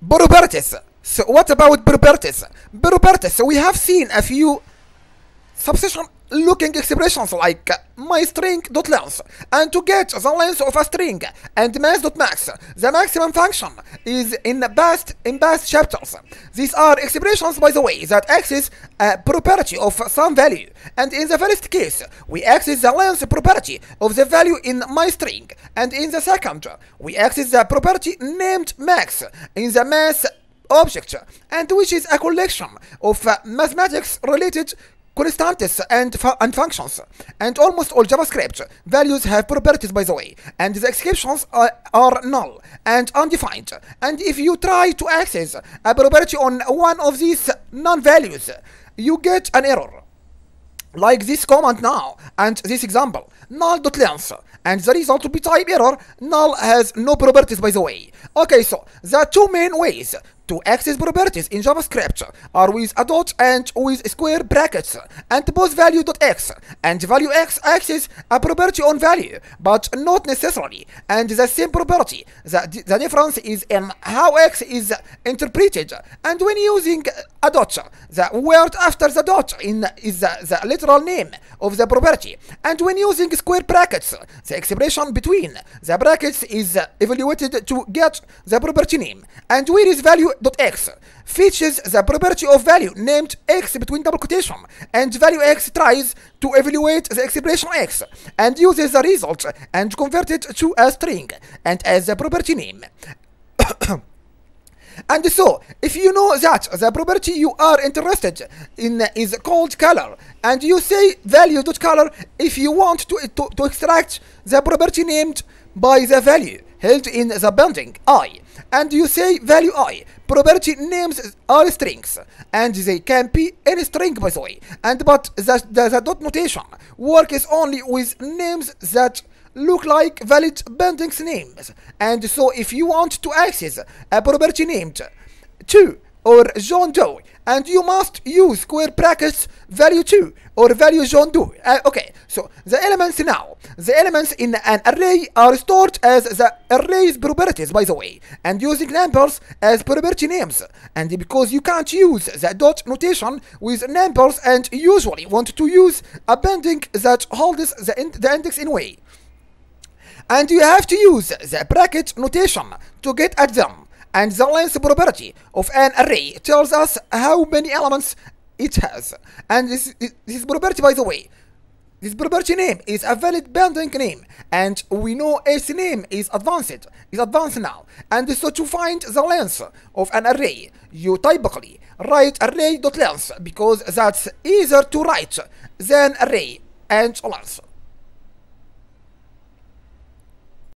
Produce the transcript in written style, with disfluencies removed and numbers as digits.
Properties. So what about properties? Properties. So we have seen a few substitution looking expressions like myString.length, and to get the length of a string, and max.max. The maximum function is in past chapters. These are expressions, by the way, that access a property of some value, and in the first case we access the length property of the value in myString, and in the second we access the property named max in the math object, and which is a collection of mathematics related constants and functions. And almost all JavaScript values have properties, by the way, and the exceptions are null and undefined. And if you try to access a property on one of these non-values, you get an error, like this command now and this example, null.length, and the result will be type error. Null has no properties, by the way. Okay, so the two main ways to access properties in JavaScript are with a dot and with square brackets, and both value.x and value x access a property on value, but not necessarily and the same property. The difference is in how x is interpreted, and when using a dot, the word after the dot is the literal name of the property, and when using square brackets, the expression between the brackets is evaluated to get the property name. And where is value.x fetches the property of value named x between double quotation, and value x tries to evaluate the expression x and uses the result and convert it to a string and as the property name. And so, if you know that the property you are interested in is called color, and you say value.color if you want to extract the property named by the value held in the binding I, and you say value I, property names are strings, and they can be any string, by the way, and but the dot notation works only with names that look like valid bindings names. And so if you want to access a property named to or John Doe, and you must use square brackets value 2 or value John Doe. Okay, so the elements in an array are stored as the array's properties, by the way, and using numbers as property names. And because you can't use the dot notation with numbers and usually want to use a binding that holds the index in way, and you have to use the bracket notation to get at them. And the length property of an array tells us how many elements it has. And this property, by the way, this property name is a valid binding name, and we know its name is advanced now. And so to find the length of an array, you typically write array.length because that's easier to write than array and length.